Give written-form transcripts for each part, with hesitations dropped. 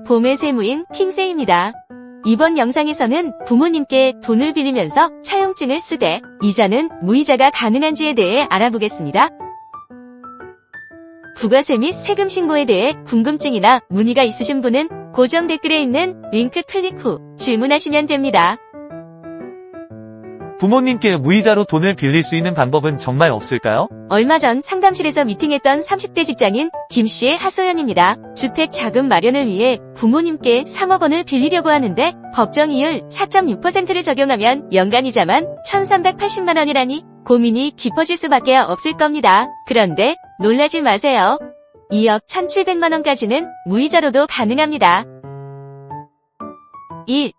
봄의 세무인 킹세입니다. 이번 영상에서는 부모님께 돈을 빌리면서 차용증을 쓰되 이자는 무이자가 가능한지에 대해 알아보겠습니다. 부가세 및 세금 신고에 대해 궁금증이나 문의가 있으신 분은 고정 댓글에 있는 링크 클릭 후 질문하시면 됩니다. 부모님께 무이자로 돈을 빌릴 수 있는 방법은 정말 없을까요? 얼마 전 상담실에서 미팅했던 30대 직장인 김씨의 하소연입니다. 주택 자금 마련을 위해 부모님께 3억 원을 빌리려고 하는데 법정이율 4.6%를 적용하면 연간이자만 1,380만 원이라니 고민이 깊어질 수밖에 없을 겁니다. 그런데 놀라지 마세요. 2억 1,700만 원까지는 무이자로도 가능합니다. 1.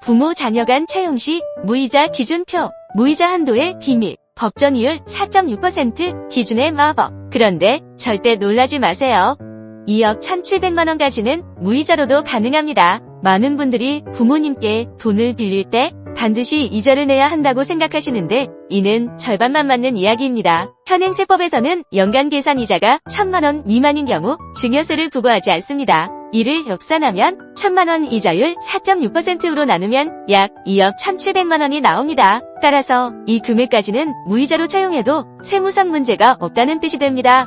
부모 자녀 간 차용 시 무이자 기준표, 무이자 한도의 비밀, 법정이율 4.6% 기준의 마법. 그런데 절대 놀라지 마세요. 2억 1,700만 원까지는 무이자로도 가능합니다. 많은 분들이 부모님께 돈을 빌릴 때 반드시 이자를 내야 한다고 생각하시는데 이는 절반만 맞는 이야기입니다. 현행 세법에서는 연간 계산 이자가 1,000만 원 미만인 경우 증여세를 부과하지 않습니다. 이를 역산하면 1,000만 원 이자율 4.6%로 나누면 약 2억 1,700만 원이 나옵니다. 따라서 이 금액까지는 무이자로 차용해도 세무상 문제가 없다는 뜻이 됩니다.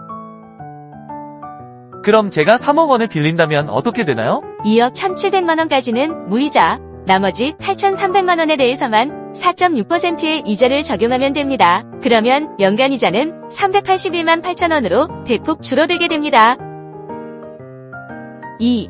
그럼 제가 3억 원을 빌린다면 어떻게 되나요? 2억 1,700만 원까지는 무이자, 나머지 8,300만 원에 대해서만 4.6%의 이자를 적용하면 됩니다. 그러면 연간 이자는 381만 8천 원으로 대폭 줄어들게 됩니다. 2.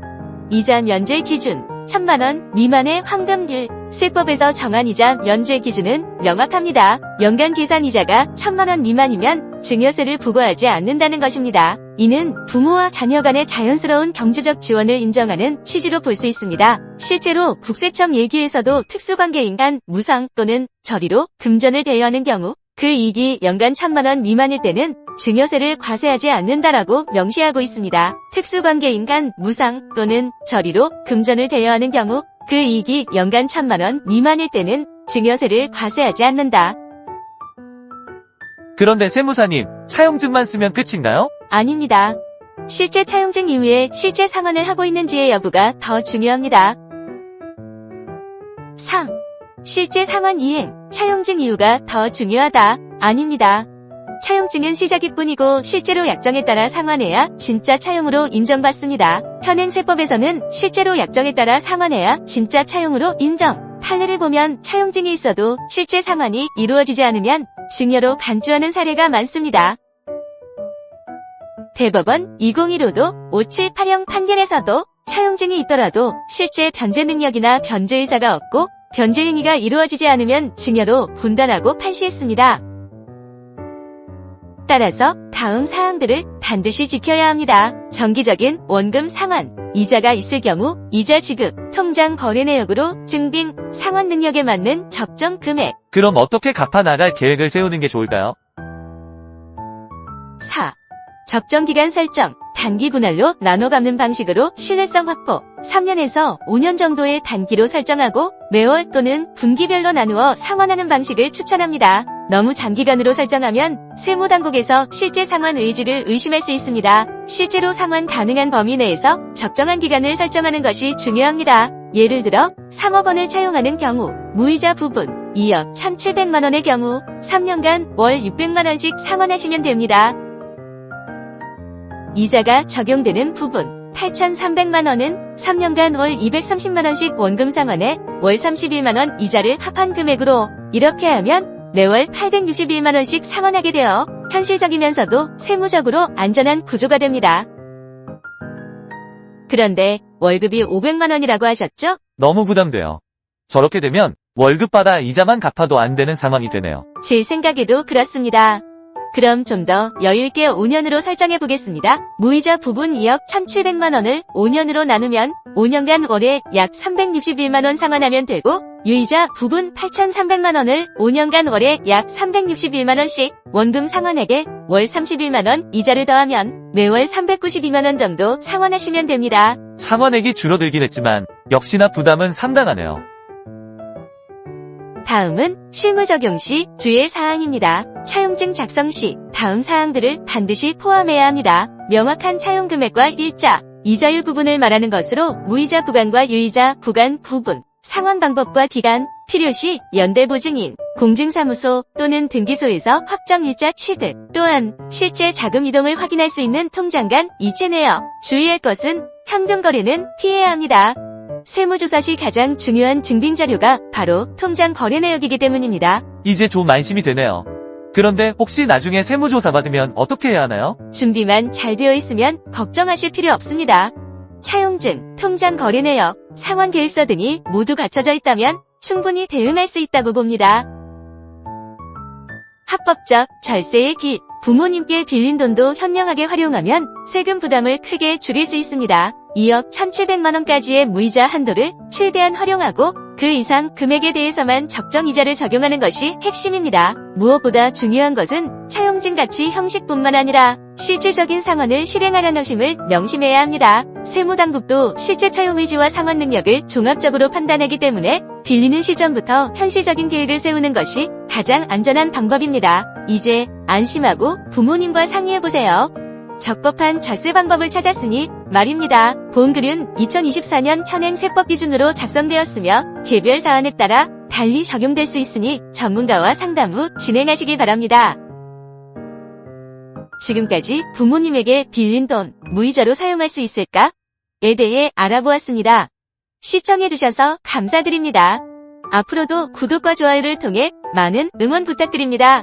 이자 면제 기준 1,000만 원 미만의 환급률. 세법에서 정한 이자 면제 기준은 명확합니다. 연간 계산 이자가 1,000만 원 미만이면 증여세를 부과하지 않는다는 것입니다. 이는 부모와 자녀 간의 자연스러운 경제적 지원을 인정하는 취지로 볼 수 있습니다. 실제로 국세청 예규에서도 특수관계인 간 무상 또는 저리로 금전을 대여하는 경우 그 이익이 연간 1,000만 원 미만일 때는 증여세를 과세하지 않는다라고 명시하고 있습니다. 특수관계인 간 무상 또는 저리로 금전을 대여하는 경우 그 이익이 연간 1,000만 원 미만일 때는 증여세를 과세하지 않는다. 그런데 세무사님, 차용증만 쓰면 끝인가요? 아닙니다. 실제 차용증 이후에 실제 상환을 하고 있는지의 여부가 더 중요합니다. 3. 실제 상환 이행, 차용증 이유가 더 중요하다. 아닙니다. 차용증은 시작일 뿐이고 실제로 약정에 따라 상환해야 진짜 차용으로 인정받습니다. 현행 세법에서는 실제로 약정에 따라 상환해야 진짜 차용으로 인정. 판례를 보면 차용증이 있어도 실제 상환이 이루어지지 않으면 증여로 간주하는 사례가 많습니다. 대법원 2015도 578형 판결에서도 차용증이 있더라도 실제 변제 능력이나 변제 의사가 없고 변제 행위가 이루어지지 않으면 증여로 분단하고 판시했습니다. 따라서 다음 사항들을 반드시 지켜야 합니다. 정기적인 원금 상환, 이자가 있을 경우 이자 지급, 통장 거래 내역으로 증빙, 상환 능력에 맞는 적정 금액. 그럼 어떻게 갚아 나갈 계획을 세우는 게 좋을까요? 4. 적정 기간 설정, 단기 분할로 나눠 갚는 방식으로 신뢰성 확보. 3년에서 5년 정도의 단기로 설정하고 매월 또는 분기별로 나누어 상환하는 방식을 추천합니다. 너무 장기간으로 설정하면 세무당국에서 실제 상환 의지를 의심할 수 있습니다. 실제로 상환 가능한 범위 내에서 적정한 기간을 설정하는 것이 중요합니다. 예를 들어 3억 원을 차용하는 경우 무이자 부분 2억 1,700만 원의 경우 3년간 월 600만 원씩 상환하시면 됩니다. 이자가 적용되는 부분 8,300만 원은 3년간 월 230만 원씩 원금 상환에 월 31만 원 이자를 합한 금액으로 이렇게 하면 매월 861만 원씩 상환하게 되어 현실적이면서도 세무적으로 안전한 구조가 됩니다. 그런데 월급이 500만 원이라고 하셨죠? 너무 부담돼요. 저렇게 되면 월급 받아 이자만 갚아도 안 되는 상황이 되네요. 제 생각에도 그렇습니다. 그럼 좀 더 여유있게 5년으로 설정해 보겠습니다. 무이자 부분 2억 1,700만 원을 5년으로 나누면 5년간 월에 약 361만 원 상환하면 되고 유이자 부분 8,300만 원을 5년간 월에 약 361만 원씩 원금 상환액에 월 31만 원 이자를 더하면 매월 392만 원 정도 상환하시면 됩니다. 상환액이 줄어들긴 했지만 역시나 부담은 상당하네요. 다음은 실무 적용 시 주의 사항입니다. 차용증 작성 시 다음 사항들을 반드시 포함해야 합니다. 명확한 차용 금액과 일자, 이자율 구분을 말하는 것으로 무이자 구간과 유이자 구간 구분, 상환 방법과 기간, 필요시 연대보증인, 공증사무소 또는 등기소에서 확정일자 취득, 또한 실제 자금 이동을 확인할 수 있는 통장 간 이체 내역. 주의할 것은 현금 거래는 피해야 합니다. 세무조사 시 가장 중요한 증빙자료가 바로 통장 거래 내역이기 때문입니다. 이제 좀 안심이 되네요. 그런데 혹시 나중에 세무조사 받으면 어떻게 해야 하나요? 준비만 잘 되어 있으면 걱정하실 필요 없습니다. 차용증, 통장 거래 내역, 상환 계획서 등이 모두 갖춰져 있다면 충분히 대응할 수 있다고 봅니다. 합법적 절세의 길, 부모님께 빌린 돈도 현명하게 활용하면 세금 부담을 크게 줄일 수 있습니다. 2억 1,700만 원까지의 무이자 한도를 최대한 활용하고 그 이상 금액에 대해서만 적정 이자를 적용하는 것이 핵심입니다. 무엇보다 중요한 것은 차용증 가치 형식뿐만 아니라 실질적인 상환을 실행하려는 것임을 명심해야 합니다. 세무당국도 실제 차용 의지와 상환 능력을 종합적으로 판단하기 때문에 빌리는 시점부터 현실적인 계획을 세우는 것이 가장 안전한 방법입니다. 이제 안심하고 부모님과 상의해보세요. 적법한 절세 방법을 찾았으니 말입니다. 본 글은 2024년 현행 세법 기준으로 작성되었으며 개별 사안에 따라 달리 적용될 수 있으니 전문가와 상담 후 진행하시기 바랍니다. 지금까지 부모님에게 빌린 돈 무이자로 사용할 수 있을까? 에 대해 알아보았습니다. 시청해주셔서 감사드립니다. 앞으로도 구독과 좋아요를 통해 많은 응원 부탁드립니다.